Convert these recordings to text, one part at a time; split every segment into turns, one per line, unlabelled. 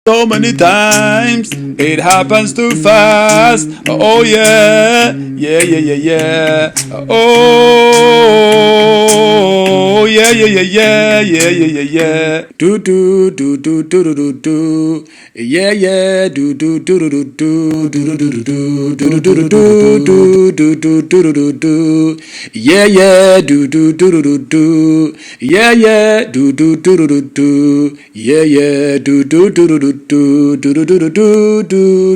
So many times it happens too fast. Oh yeah, yeah, yeah, yeah, yeah. Oh yeah, yeah, yeah, yeah, yeah, yeah, yeah, yeah. Do do do do do do do do. Yeah, yeah. Do do do do do do do do do do do do do do do do do do do. Yeah, yeah. Do do do do do do. Yeah, yeah. Do do do do do do. Yeah, yeah. Do do do do do do do do do do do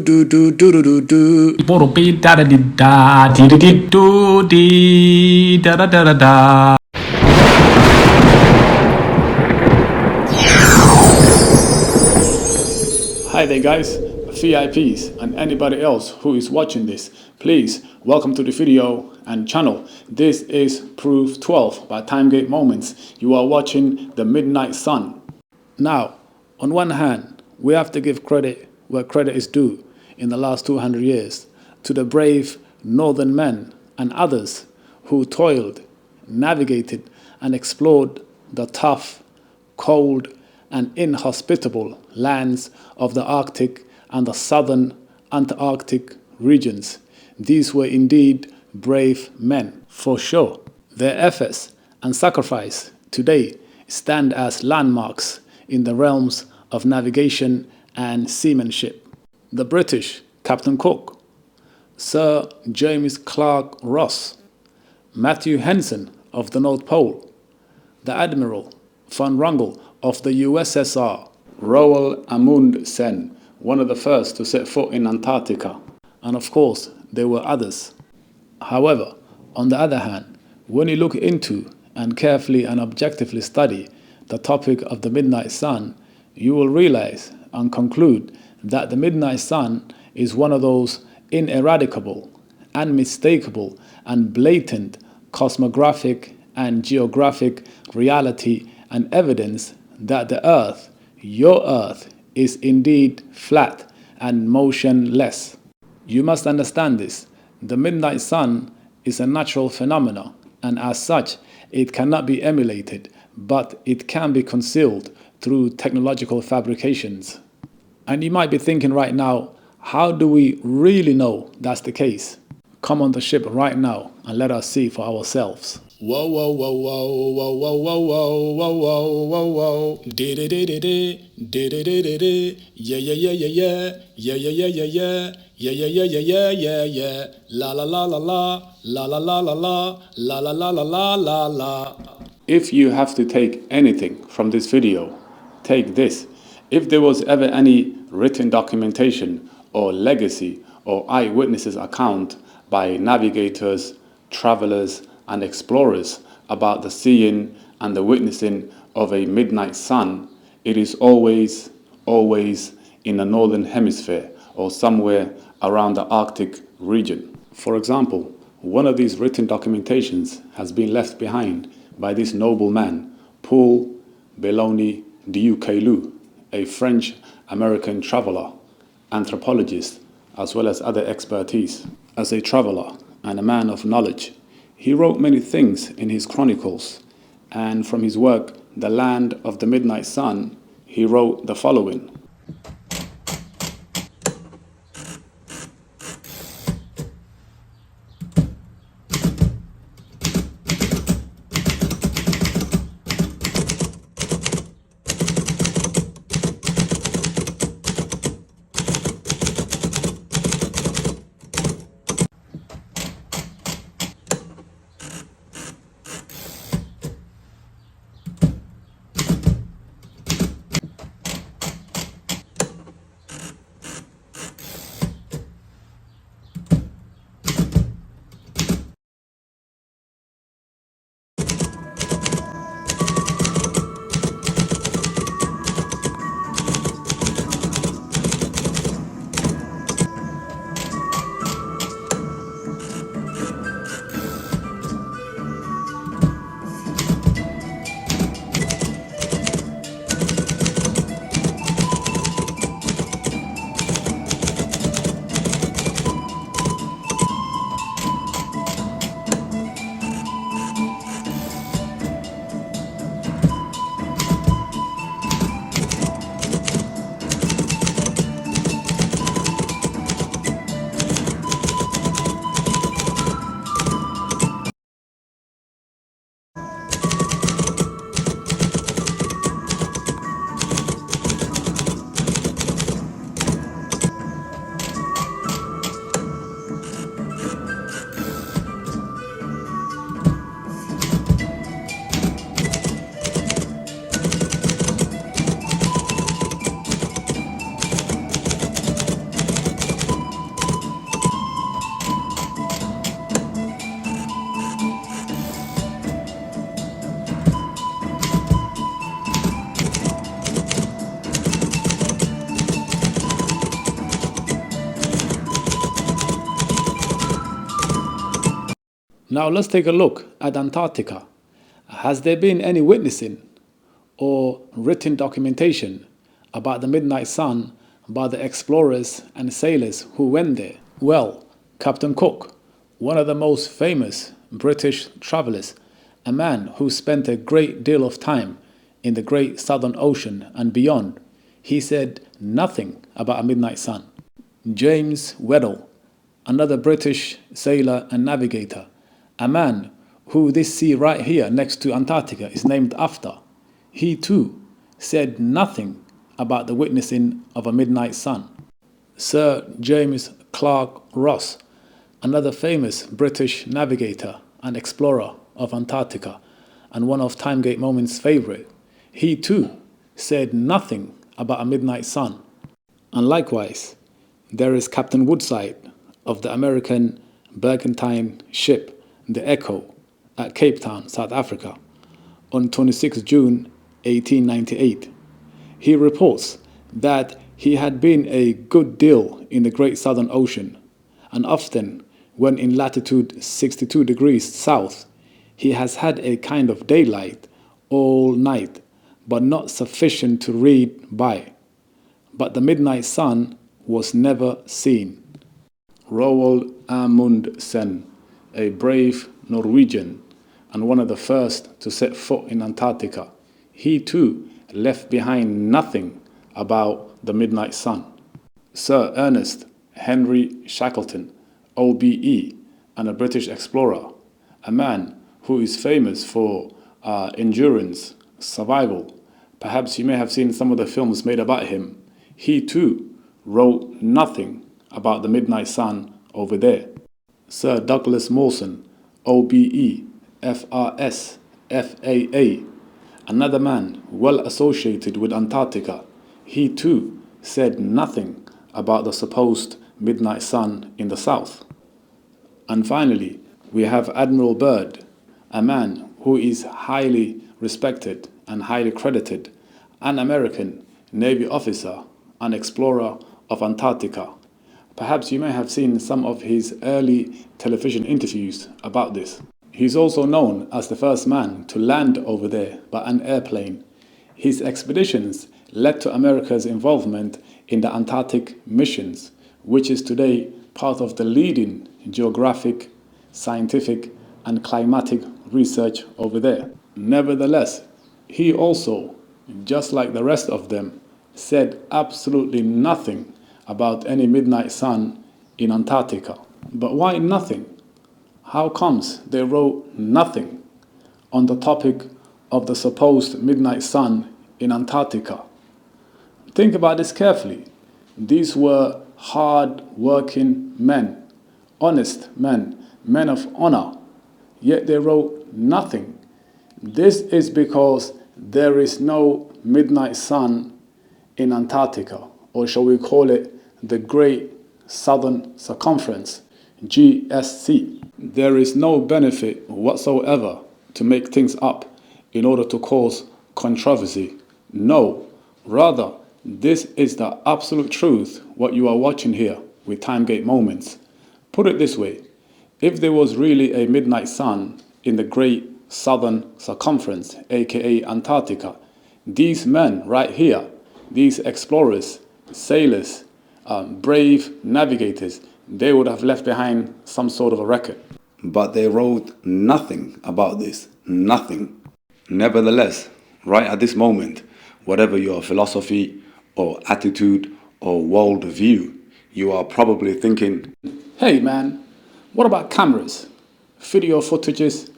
do do do do do.
Boropi da da da di di do di da da da da.
Hi there guys, VIPs and anybody else who is watching this, please welcome to the video and channel. This is Proof 12 by Timegate Moments. You are watching the Midnight Sun. Now, on one hand, we have to give credit where credit is due in the last 200 years to the brave northern men and others who toiled, navigated and explored the tough, cold and inhospitable lands of the Arctic and the southern Antarctic regions. These were indeed brave men, for sure. Their efforts and sacrifice today stand as landmarks in the realms of navigation and seamanship. The British Captain Cook, Sir James Clark Ross, Matthew Henson of the North Pole, the Admiral von Wrangel of the USSR, Roald Amundsen, one of the first to set foot in Antarctica, and of course there were others. However, on the other hand, when you look into and carefully and objectively study the topic of the Midnight Sun, you will realize and conclude that the Midnight Sun is one of those ineradicable, unmistakable and blatant cosmographic and geographic reality and evidence that the Earth, your Earth, is indeed flat and motionless. You must understand this. The Midnight Sun is a natural phenomenon, and as such, it cannot be emulated, but it can be concealed through technological fabrications. And you might be thinking right now, how do we really know that's the case? Come on the ship right now and let us see for ourselves. Whoa, whoa, whoa, whoa, whoa, whoa, whoa, whoa, whoa, whoa, whoa, whoa. Di-di-di-di-di, di-di-di-di-di. Yeah, yeah, yeah, yeah, yeah. Yeah, yeah, yeah, yeah, yeah. Yeah, yeah, yeah, yeah, yeah, yeah, yeah. La la la la la. La la la la la. La la la la la la la. If you have to take anything from this video, take this. If there was ever any written documentation or legacy or eyewitnesses account by navigators, travelers, and explorers about the seeing and the witnessing of a midnight sun, it is always in the northern hemisphere or somewhere around the Arctic region. For example, one of these written documentations has been left behind by this noble man, Paul Belloni Ducailou, a French-American traveler, anthropologist, as well as other expertise. As a traveler and a man of knowledge, he wrote many things in his chronicles, and from his work, The Land of the Midnight Sun, he wrote the following. Now let's take a look at Antarctica. Has there been any witnessing or written documentation about the midnight sun by the explorers and sailors who went there? Well, Captain Cook, one of the most famous British travelers, a man who spent a great deal of time in the Great Southern Ocean and beyond, he said nothing about a midnight sun. James Weddell, another British sailor and navigator, a man who this sea right here next to Antarctica is named after, he too said nothing about the witnessing of a midnight sun. Sir James Clark Ross, another famous British navigator and explorer of Antarctica and one of Timegate Moment's favorite, he too said nothing about a midnight sun. And likewise, there is Captain Woodside of the American Bergantine ship, the Echo, at Cape Town, South Africa, on 26 June 1898. He reports that he had been a good deal in the Great Southern Ocean, and often when in latitude 62 degrees south, he has had a kind of daylight all night, but not sufficient to read by. But the midnight sun was never seen. Roald Amundsen, a brave Norwegian and one of the first to set foot in Antarctica, he too left behind nothing about the midnight sun. Sir Ernest Henry Shackleton, OBE, and a British explorer, a man who is famous for endurance, survival. Perhaps you may have seen some of the films made about him. He too wrote nothing about the midnight sun over there. Sir Douglas Mawson, OBE, FRS, FAA, another man well associated with Antarctica, he too said nothing about the supposed midnight sun in the south. And finally, we have Admiral Byrd, a man who is highly respected and highly credited, an American Navy officer and explorer of Antarctica. Perhaps you may have seen some of his early television interviews about this. He's also known as the first man to land over there by an airplane. His expeditions led to America's involvement in the Antarctic missions, which is today part of the leading geographic, scientific, and climatic research over there. Nevertheless, he also, just like the rest of them, said absolutely nothing about any midnight sun in Antarctica. But why nothing? How comes they wrote nothing on the topic of the supposed midnight sun in Antarctica? Think about this carefully. These were hard-working men, honest men, men of honor, yet they wrote nothing. This is because there is no midnight sun in Antarctica, or shall we call it the Great Southern Circumference, GSC. There is no benefit whatsoever to make things up in order to cause controversy. No, rather, this is the absolute truth, what you are watching here with Timegate Moments. Put it this way, if there was really a midnight sun in the Great Southern Circumference, aka Antarctica, these men right here, these explorers, sailors, brave navigators, they would have left behind some sort of a record. But they wrote nothing about this, nothing. Nevertheless, right at this moment, whatever your philosophy or attitude or world view, you are probably thinking, hey man, what about cameras, video footages,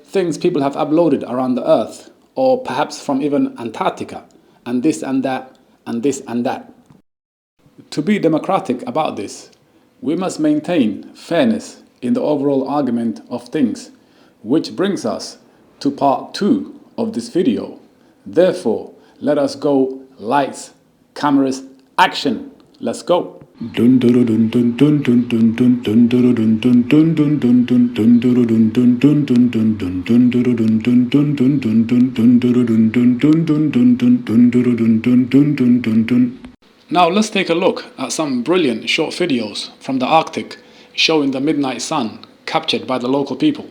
things people have uploaded around the earth, or perhaps from even Antarctica, and this and that, and this and that. To be democratic about this, we must maintain fairness in the overall argument of things, which brings us to part 2 of this video. Therefore, let us go. Lights, cameras, action. Let's go. Now let's take a look at some brilliant short videos from the Arctic showing the midnight sun captured by the local people.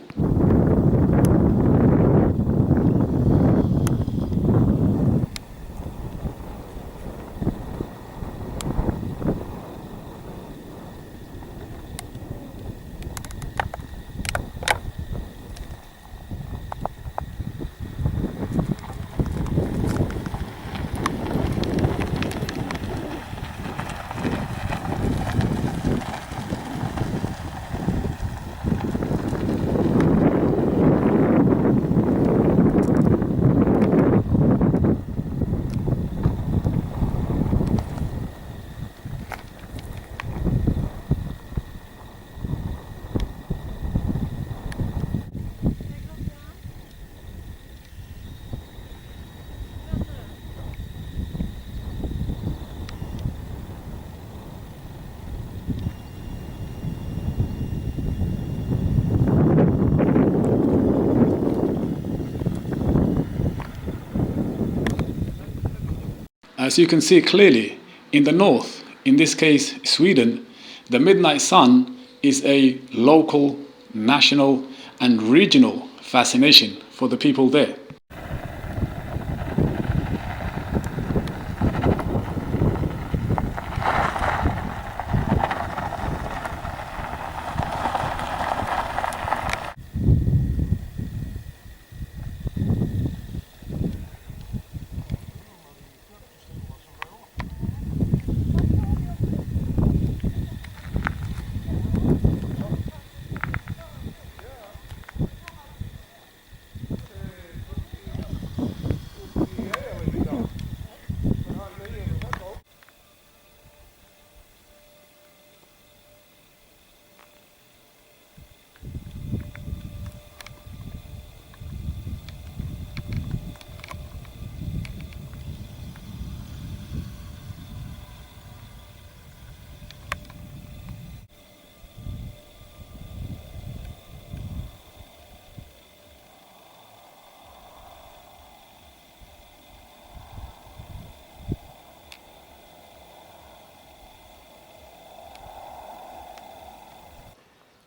As you can see clearly, in the north, in this case Sweden, the midnight sun is a local, national and regional fascination for the people there.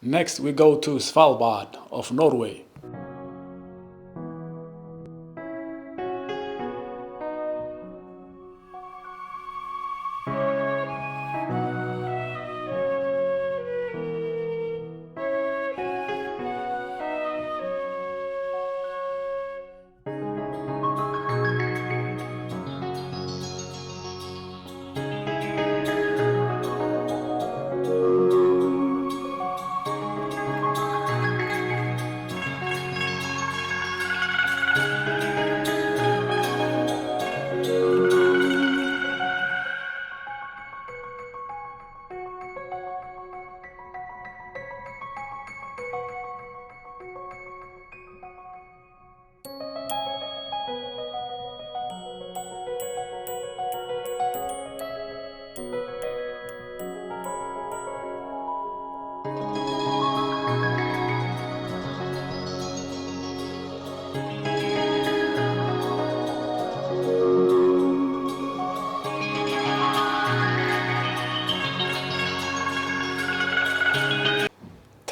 Next we go to Svalbard of Norway.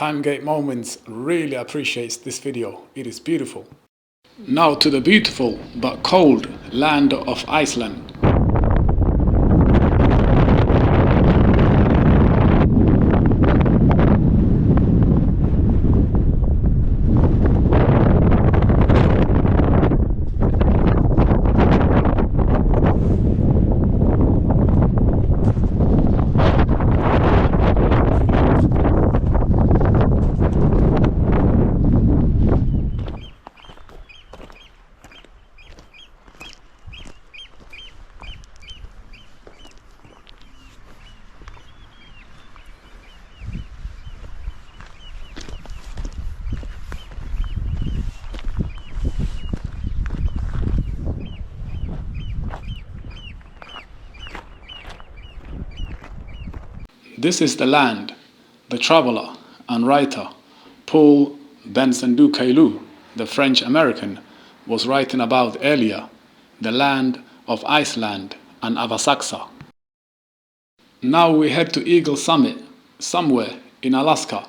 Timegate Moments really appreciates this video. It is beautiful. Now to the beautiful but cold land of Iceland. This is the land the traveler and writer Paul Bensendu-Caylou, the French-American, was writing about earlier, the land of Iceland and Avasaxa. Now we head to Eagle Summit, somewhere in Alaska,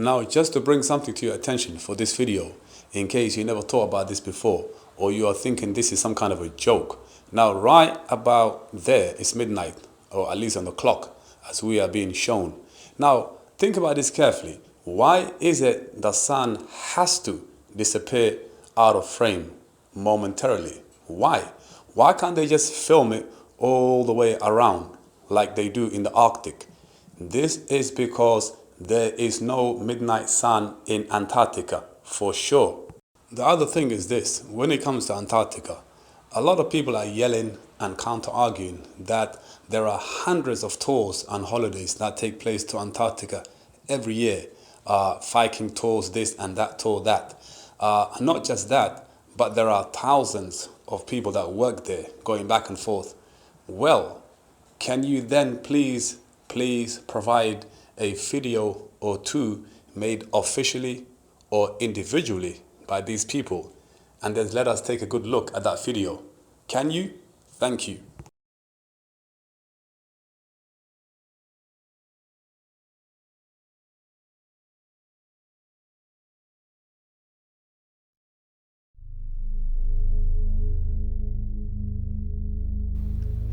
Now, just to bring something to your attention for this video, in case you never thought about this before, or you are thinking this is some kind of a joke. Now, right about there is midnight, or at least on the clock, as we are being shown. Now, think about this carefully. Why is it the sun has to disappear out of frame momentarily? Why? Why can't they just film it all the way around like they do in the Arctic? This is because there is no midnight sun in Antarctica, for sure. The other thing is this, when it comes to Antarctica, a lot of people are yelling and counter-arguing that there are hundreds of tours and holidays that take place to Antarctica every year. Viking tours this and that tour that. Not just that, but there are thousands of people that work there going back and forth. Well, can you then please provide a video or two made officially or individually by these people, and then let us take a good look at that video? Can you? Thank you.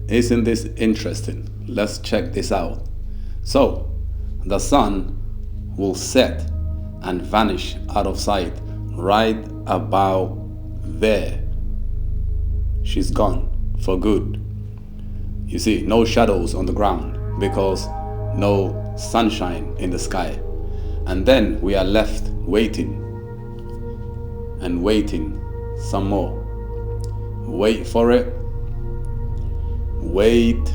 Isn't this interesting? Let's check this out. So, the sun will set and vanish out of sight right about there. She's gone for good. You see, no shadows on the ground because no sunshine in the sky. And then we are left waiting and waiting some more. Wait for it. Wait.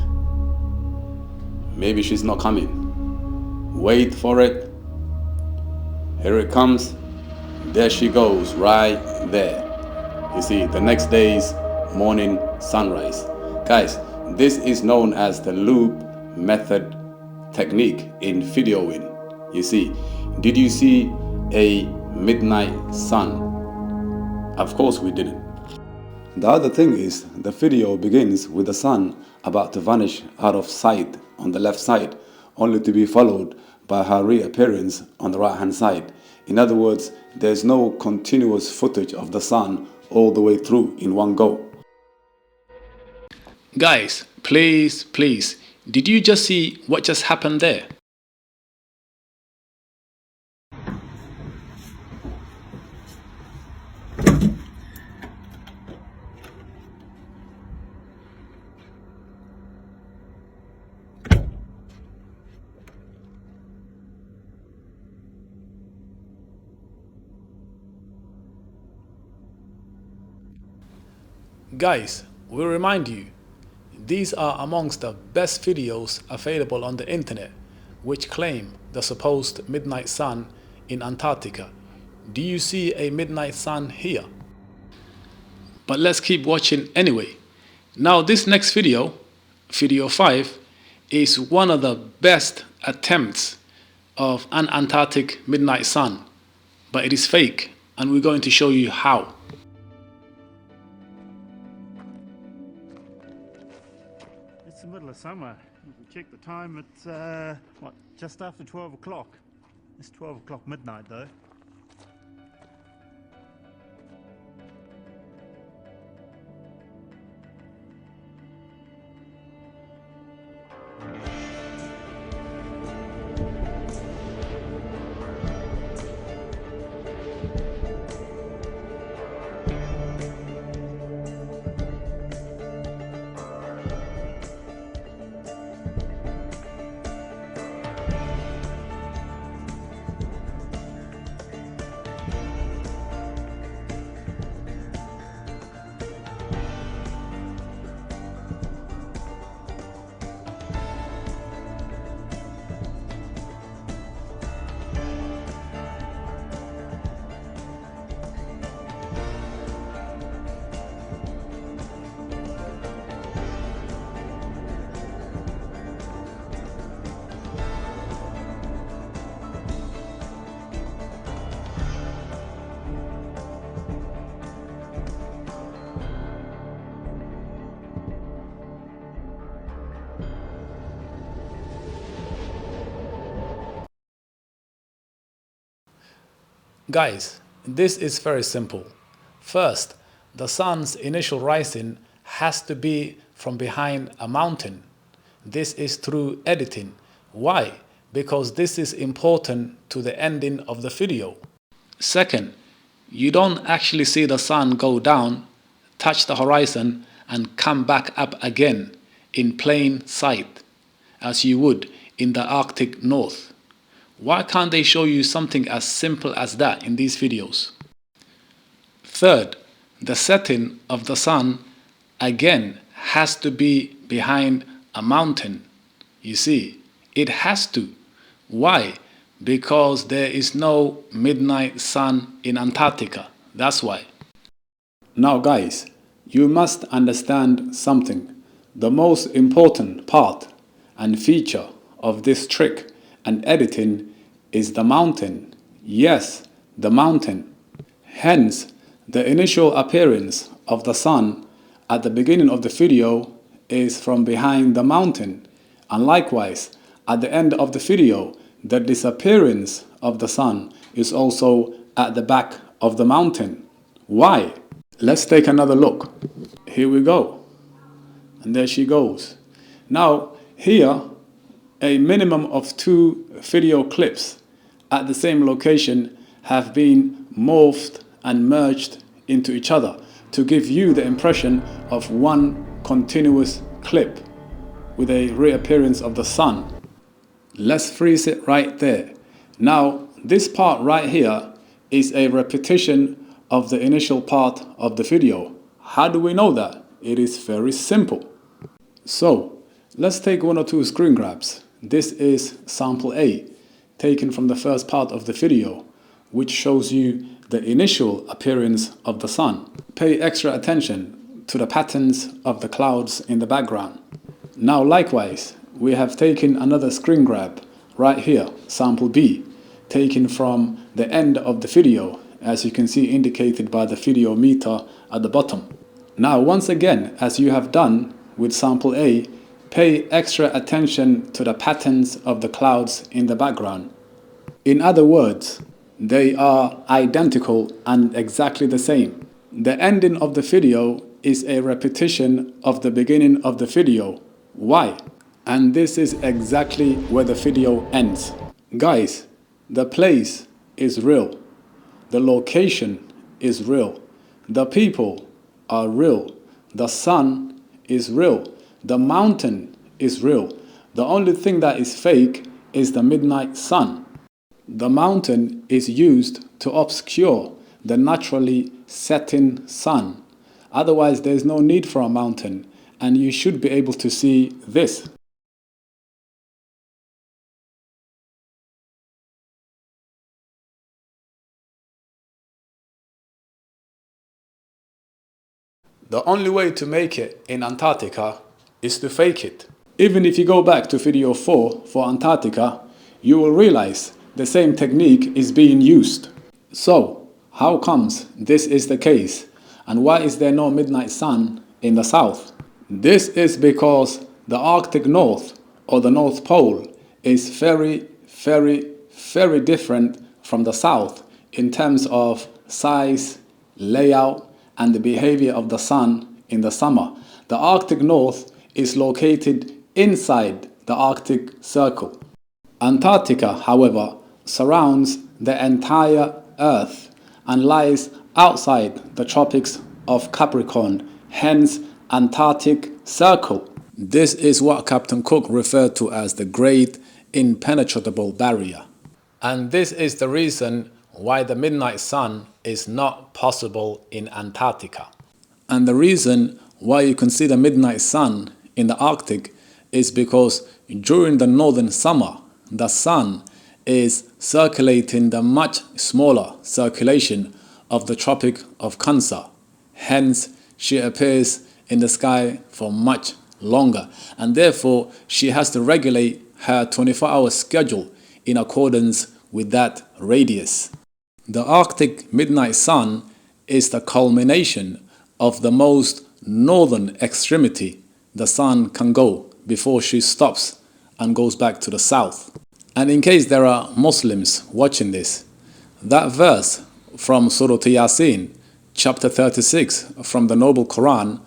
Maybe she's not coming. Wait for it. Here it comes. There she goes, right there. You see, the next day's morning sunrise. Guys, this is known as the loop method technique in videoing. You see, did you see a midnight sun? Of course we didn't. The other thing is, the video begins with the sun about to vanish out of sight on the left side, only to be followed by her reappearance on the right hand side. In other words, there's no continuous footage of the sun all the way through in one go. Guys, please, did you just see what just happened there? Guys, we remind you, these are amongst the best videos available on the internet which claim the supposed midnight sun in Antarctica. Do you see a midnight sun here? But let's keep watching anyway. Now this next video, video 5, is one of the best attempts of an Antarctic midnight sun, but it is fake, and we're going to show you how.
It's the middle of summer. If you check the time, it's what, just after 12 o'clock. It's 12 o'clock midnight though.
Guys, this is very simple. First, the sun's initial rising has to be from behind a mountain. This is through editing. Why? Because this is important to the ending of the video. Second, you don't actually see the sun go down, touch the horizon, and come back up again in plain sight, as you would in the Arctic North. Why can't they show you something as simple as that in these videos? Third, the setting of the sun again has to be behind a mountain. You see, it has to. Why? Because there is no midnight sun in Antarctica. That's why. Now guys, you must understand something. The most important part and feature of this trick and editing is the mountain. Yes, the mountain. Hence, the initial appearance of the sun at the beginning of the video is from behind the mountain, and likewise, at the end of the video, the disappearance of the sun is also at the back of the mountain. Why? Let's take another look. Here we go. And there she goes. Now, here, a minimum of 2 video clips at the same location have been morphed and merged into each other to give you the impression of one continuous clip with a reappearance of the sun. Let's freeze it right there. Now, this part right here is a repetition of the initial part of the video. How do we know that? It is very simple. So, let's take 1 or 2 screen grabs. This is sample A, taken from the first part of the video, which shows you the initial appearance of the sun. Pay extra attention to the patterns of the clouds in the background. Now likewise, we have taken another screen grab right here, sample B, taken from the end of the video, as you can see indicated by the video meter at the bottom. Now once again, as you have done with sample A, pay extra attention to the patterns of the clouds in the background. In other words, they are identical and exactly the same. The ending of the video is a repetition of the beginning of the video. Why? And this is exactly where the video ends. Guys, the place is real. The location is real. The people are real. The sun is real. The mountain is real. The only thing that is fake is the midnight sun. The mountain is used to obscure the naturally setting sun. Otherwise, there is no need for a mountain, and you should be able to see this. The only way to make it in Antarctica is to fake it. Even if you go back to video 4 for Antarctica, you will realize the same technique is being used. So, how comes this is the case? And why is there no midnight sun in the south? This is because the Arctic North, or the North Pole, is very, very, very different from the south in terms of size, layout, and the behavior of the sun in the summer. The Arctic North is located inside the Arctic Circle. Antarctica, however, surrounds the entire Earth and lies outside the tropics of Capricorn, hence Antarctic Circle. This is what Captain Cook referred to as the Great Impenetrable Barrier. And this is the reason why the midnight sun is not possible in Antarctica. And the reason why you can see the midnight sun in the Arctic is because during the northern summer, the sun is circulating the much smaller circulation of the Tropic of Cancer. Hence, she appears in the sky for much longer, and therefore she has to regulate her 24-hour schedule in accordance with that radius. The Arctic midnight sun is the culmination of the most northern extremity the sun can go before she stops and goes back to the south. And in case there are Muslims watching this, That verse from Surah Yasin, chapter 36 from the Noble Quran,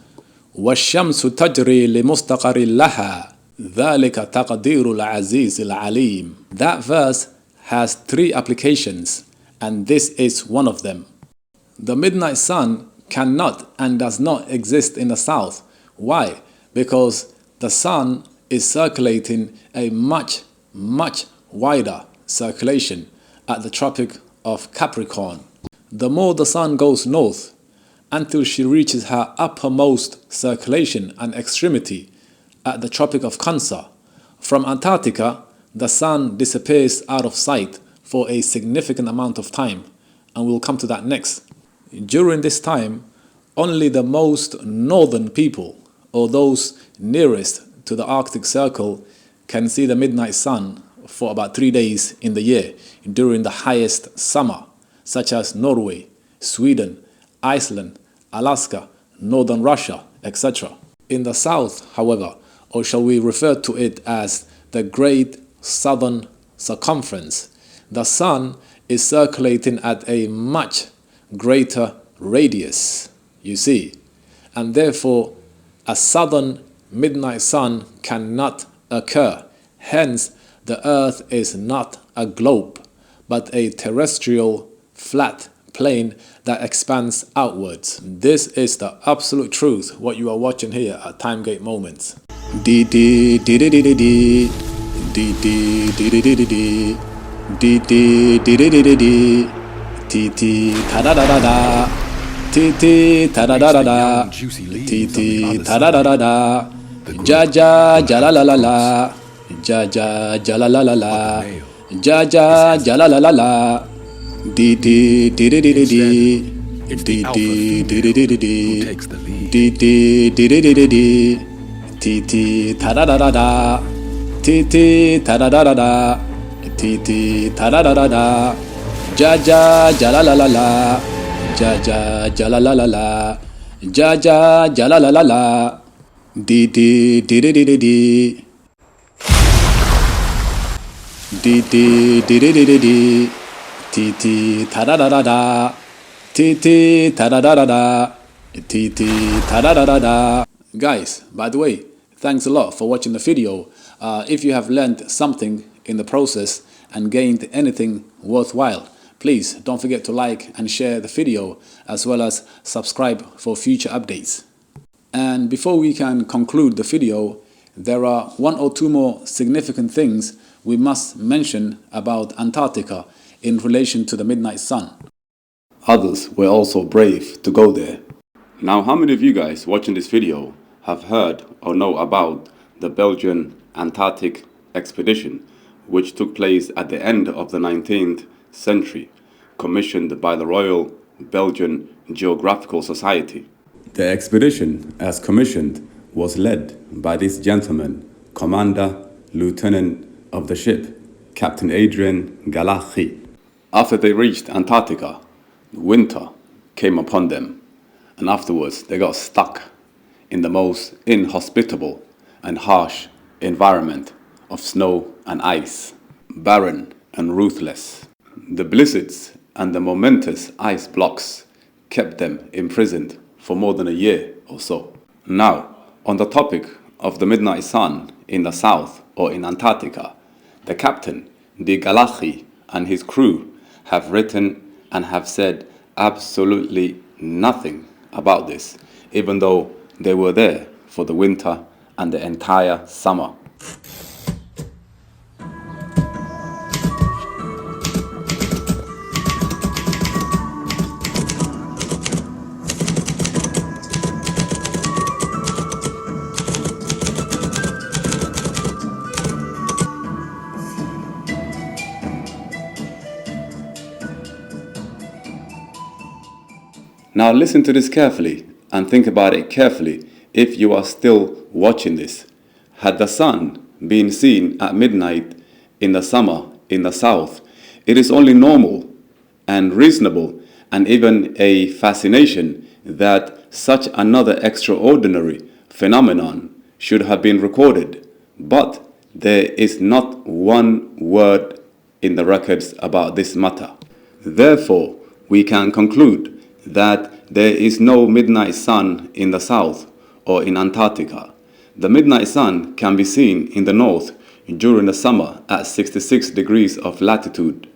وَالشَّمْسُ تَجْرِي لِمُسْتَقَرٍ لَهَا ذَلِكَ تَقْدِيرُ الْعَزِيزِ الْعَلِيمِ. That verse has 3 applications, and this is one of them. The midnight sun cannot and does not exist in the south. Why? Because the sun is circulating a much wider circulation at the Tropic of Capricorn. The more the sun goes north, until she reaches her uppermost circulation and extremity at the Tropic of Cancer. From Antarctica, the sun disappears out of sight for a significant amount of time, and we'll come to that next. During this time, only the most northern people, or those nearest to the Arctic Circle, can see the midnight sun for about 3 days in the year during the highest summer, such as Norway, Sweden, Iceland, Alaska, northern Russia, etc. In the south, however, or shall we refer to it as the Great Southern Circumference, the sun is circulating at a much greater radius, you see, and therefore a southern midnight sun cannot occur. Hence, the earth is not a globe, but a terrestrial flat plane that expands outwards. This is the absolute truth, what you are watching here at Timegate Moments. Jaja jalalalala, jaja jalalalala, jaja jalalalala. D D D D D D D D D D D D D D D D D D D T T ta da da da da T T ta da da da da T T ta da da da da Ja ja ja la la la la Ja ja ja la la la la Ja ja ja la la la la D D D D D D D D D D D D D T T ta da da da da T T ta da da da da T T ta da da da da. Guys, by the way, thanks a lot for watching the video. If you have learned something in the process and gained anything worthwhile, please don't forget to like and share the video, as well as subscribe for future updates. And before we can conclude the video, there are 1 or 2 more significant things we must mention about Antarctica in relation to the midnight sun. Others were also brave to go there.
Now, how many of you guys watching this video have heard or know about the Belgian Antarctic expedition, which took place at the end of the 19th century, commissioned by the Royal Belgian Geographical Society? The expedition, as commissioned, was led by this gentleman, Commander Lieutenant of the ship, Captain Adrian Galachi. After they reached Antarctica, winter came upon them, and afterwards they got stuck in the most inhospitable and harsh environment of snow and ice, barren and ruthless. The blizzards and the momentous ice blocks kept them imprisoned for more than a year or so. Now, on the topic of the midnight sun in the south or in Antarctica, the captain, de Galachi, and his crew have written and have said absolutely nothing about this, even though they were there for the winter and the entire summer. Now listen to this carefully and think about it carefully if you are still watching this. Had the sun been seen at midnight in the summer in the south, it is only normal and reasonable and even a fascination that such another extraordinary phenomenon should have been recorded. But there is not one word in the records about this matter. Therefore, we can conclude that there is no midnight sun in the south or in Antarctica. The midnight sun can be seen in the north during the summer at 66 degrees of latitude.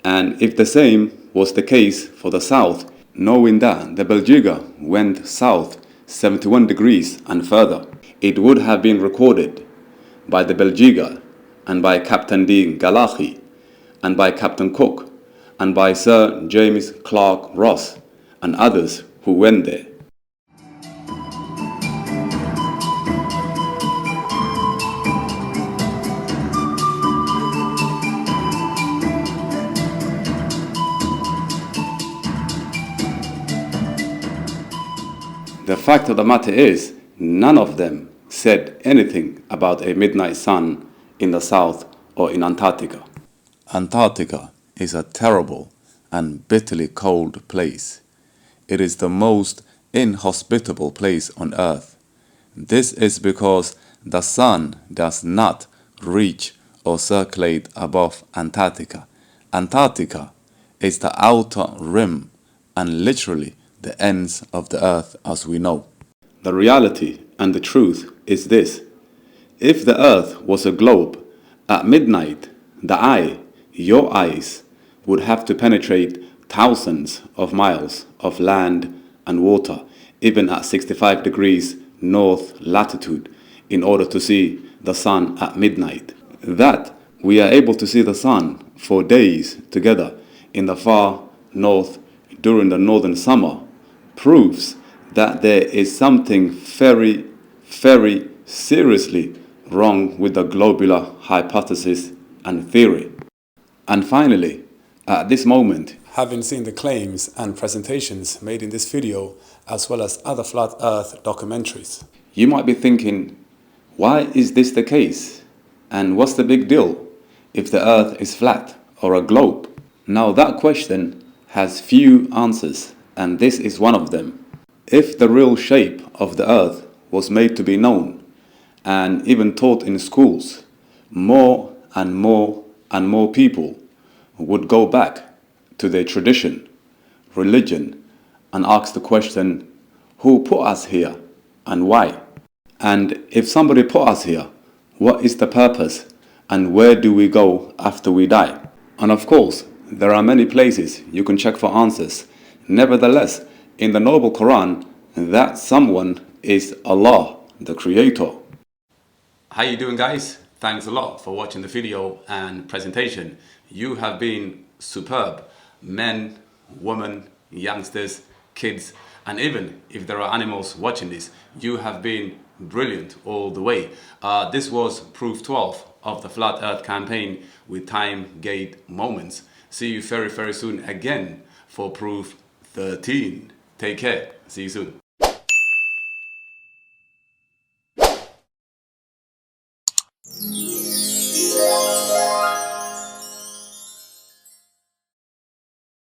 And if the same was the case for the south, knowing that the Belgica went south 71 degrees and further, it would have been recorded by the Belgica and by Captain de Gallagher and by Captain Cook and by Sir James Clark Ross and others who went there. The fact of the matter is, none of them said anything about a midnight sun in the south or in Antarctica. Antarctica is a terrible and bitterly cold place. It is the most inhospitable place on earth. This is because the sun does not reach or circulate above Antarctica. Antarctica is the outer rim and literally the ends of the earth as we know. The reality and the truth is this: if the earth was a globe, at midnight, the eye, your eyes, would have to penetrate thousands of miles of land and water, even at 65 degrees north latitude, in order to see the sun at midnight. That we are able to see the sun for days together in the far north during the northern summer proves that there is something very, very seriously wrong with the globular hypothesis and theory. And finally, at this moment, having seen the claims and presentations made in this video, as well as other flat earth documentaries, you might be thinking, why is this the case? And what's the big deal if the earth is flat or a globe? Now that question has few answers, and this is one of them. If the real shape of the earth was made to be known and even taught in schools, more and more and more people would go back to their tradition, religion, and ask the question, who put us here and why? And if somebody put us here, what is the purpose and where do we go after we die? And of course, there are many places you can check for answers. Nevertheless, in the Noble Quran, that someone is Allah, the Creator. How you doing, guys? Thanks a lot for watching the video and presentation. You have been superb. Men, women, youngsters, kids, and even if there are animals watching this, you have been brilliant all the way. This was proof 12 of the Flat Earth campaign with time gate moments. See you very, very soon again for proof 13. Take care. See you soon.